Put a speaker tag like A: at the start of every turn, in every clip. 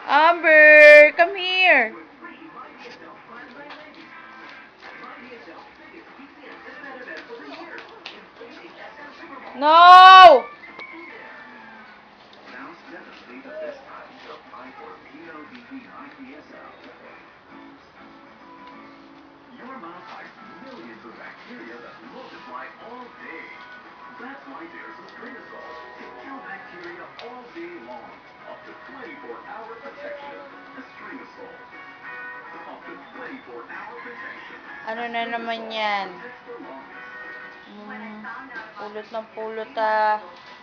A: Amber, come here. No!
B: Your mouth hides millions of bacteria that multiply all day. That's why there's Stringasol to kill bacteria all day long. Up to 24-hour protection. Stringasol. Up to 24-hour protection.
A: Ano na naman yan? Pulot ng pulot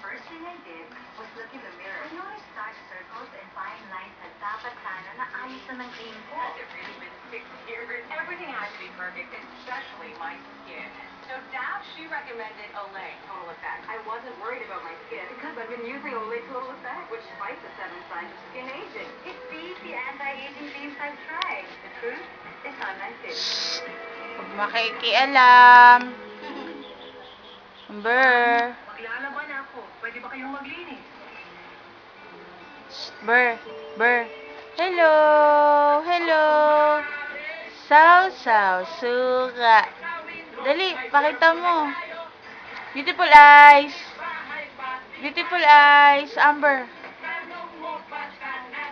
C: First thing I did was look in the mirror. I noticed dark circles and fine lines na dapat sana na ayos na ng cream ko.
D: Has it really been 6 years? Everything has to be perfect, especially my skin. So Dab, she recommended Olay Total Effect. I wasn't worried about my skin because I've been using Olay Total Effect, which fights the 7 signs of skin aging.
C: It beats the anti-aging creams I've tried.
D: The truth is on my skin.
A: Huwag makikialam. Amber.
D: Maglalaban ako. Pwede ba kayong maglinis?
A: Ber. Hello. Hello. Saw, suka. Dali, pakita mo. Beautiful eyes. Beautiful eyes. Amber.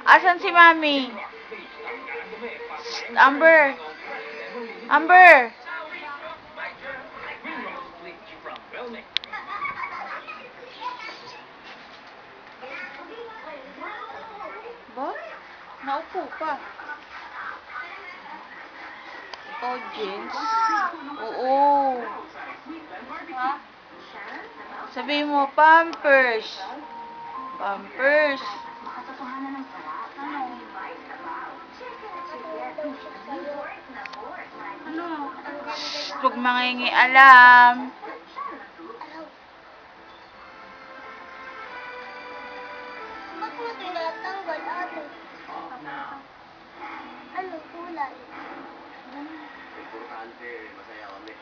A: Asan si Mami? Amber. Amber. Ba? Naupo pa. Ikaw, James? Oo. Ha? Sabihin mo, Pampers. Pampers. Ano? Huwag mangingialam.
E: Ba't mo tinatanggal, ate? Ano, kulay?
B: Importante, masaya kami.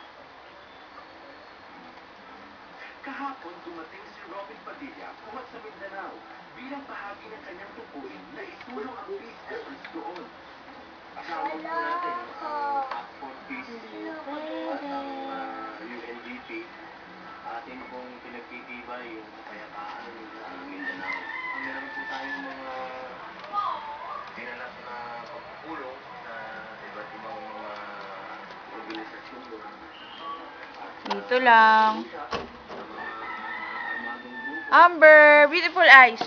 B: Kahapon, dumating si Robin Padilla pumat sa Mindanao bilang bahagi ng kanyang tubuin na isulong ang peace efforts doon. Kasama po natin ang Act for Peace at ang UNDP. Atin pong pinagtitibay yung kapayapaan sa Mindanao. Meron po tayong mga dinalap na pagpupulong sa iba't ibang mga organisasyon doon.
A: Dito lang. Amber, beautiful eyes.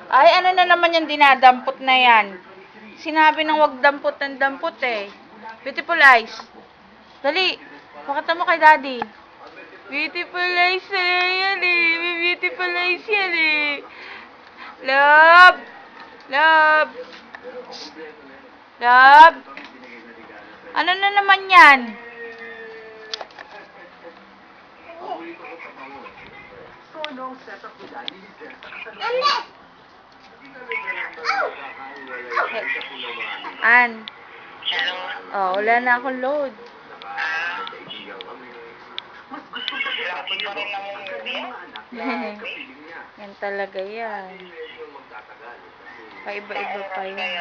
A: Ay, ano na naman yung dinadampot na yan? Sinabi nang wag dampot ng dampot eh. Beautiful eyes. Dali, pakita mo kay daddy. Beautiful eyes yan eh. Beautiful eyes yan eh. Love. Love. Love. Ano na naman yan? An. Oh, wala na akong load. Yan talaga yan. Paiba-iba pa yan.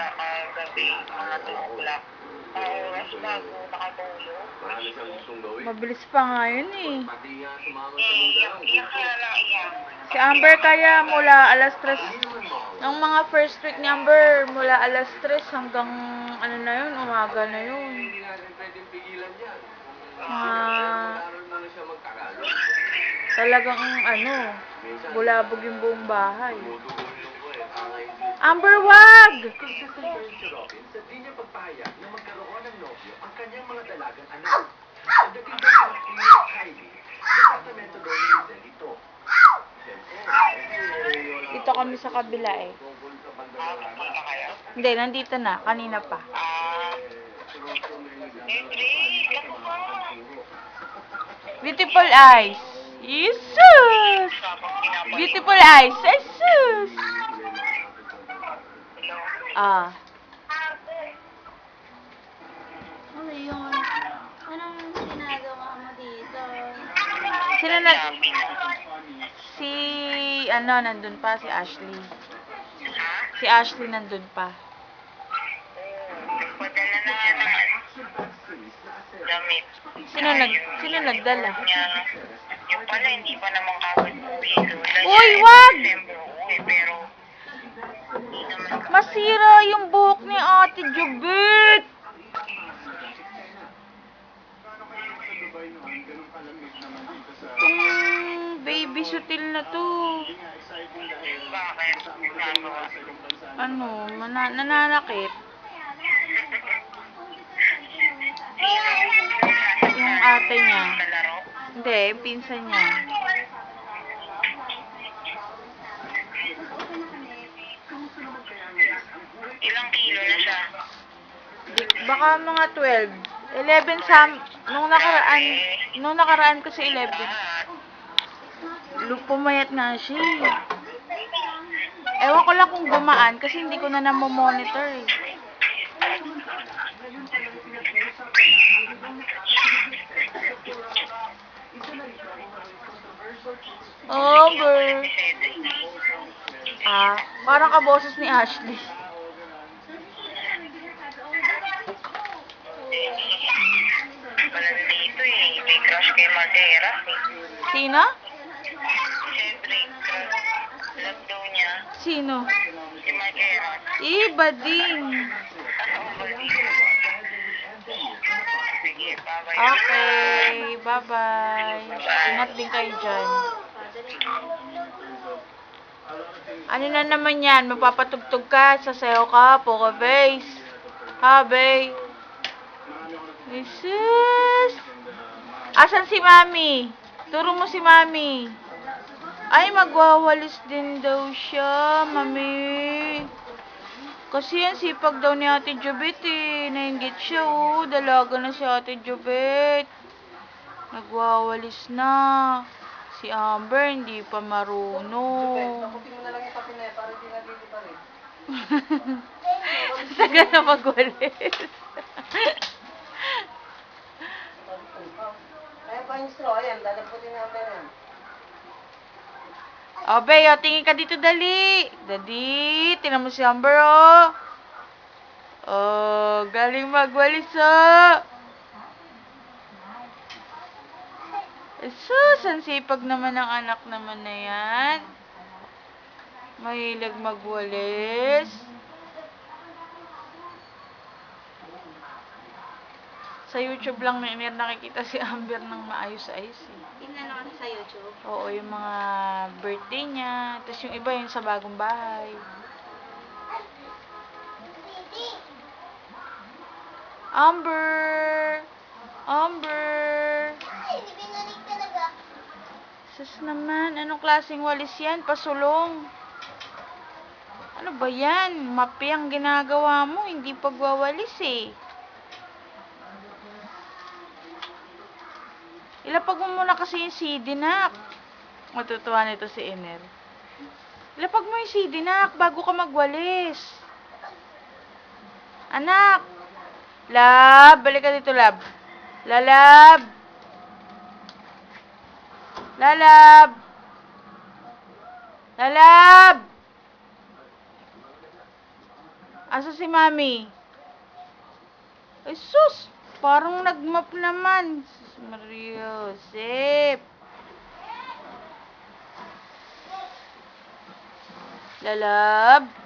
A: Mabilis pa nga yun eh. Si Amber kaya mula alas 3, ng mga first week ni Amber, mula alas 3 hanggang ano na yun, umaga na yun. Talagang ano, bulabog yung buong bahay. Amber, wag!
B: Si Robin sa di niya pagpahayag na magkaroon ng nobyo ang kanyang mga dalagang anak. Pagdating daw sa Clear Kylie, departamento daw ni Giselle ito.
A: Dito kami sa kabila eh. Hindi, nandito na. Kanina pa. Beautiful eyes. Jesus! Beautiful eyes. Jesus! Ah.
E: Ano yung... Anong ginagawa mo dito?
A: Sino na... Si... Ano, nandun pa si Ashley. Si Ashley nandun pa.
F: Nagpadala na nga ng damit.
A: Sino nagdala?
F: Yung pala, hindi pa naman kagad uwi doon.
A: Uy, wag!
F: December uwi, pero hindi naman
A: Masira yung buhok ni Ate Jubit! Itong baby sutil na to.
F: bakit nagawa.
A: Ano, nananakit. Yung ate niya.
F: Kalaro.
A: Hindi, yung pinsan niya.
F: Ilang kilo na siya?
A: Baka mga 12. 11 nung nakaraan kasi 11. Pumayat nga siya. Ewan ko lang kung gumaan kasi hindi ko na namomonitor eh. Over. Parang kaboses ni Ashley.
F: Wala dito eh. May crush kay Madera.
A: Sino?
F: Siyempre, love daw niya.
A: Sino?
F: Si Madera.
A: Bading.
F: Ano ba dito? Sige, babay.
A: Okay, bye-bye. Ingat din kayo dyan. Ano na naman yan? Mapapatugtog ka, sasayaw ka, poker face. Ha, babe? Jesus! Asan si Mami? Turo mo si Mami. Ay, magwawalis din daw siya, Mami. Kasi yan, sipag daw ni Ate Jubit eh. Nainggit siya, oh. Dalaga na si Ate Jubit. Nagwawalis na. Si Amber, hindi pa marunong. Tagal na magwalis. Oh, Bey, oh, tingin ka dito, dali. Dali, tingnan mo si Amber, oh. Oh, galing magwalis, oh. Sus, ang sipag naman ng anak naman na yan. Mahilig magwalis. Sa YouTube lang may nakikita si Amber ng maayos-ayos eh.
E: Tingnan naman sa YouTube.
A: Oo, yung mga birthday niya. Tapos yung iba yung sa bagong bahay. Amber! Amber!
E: Ay, hindi binalik talaga.
A: Sus naman, anong klaseng walis yan? Pasulong. Ano ba yan? Mapi ang ginagawa mo, hindi pagwawalis eh. Ilapag mo muna kasi yung CD, nak. Matutuwa nito si Ener. Ilapag mo yung CD, nak, bago ka magwalis. Anak! Lab! Balik ka dito, Lab. Lalab! Lalab! Lalab! Asa si Mami? Ay, sus! Parang nagmap naman. Sus Maria Josep. Lalab!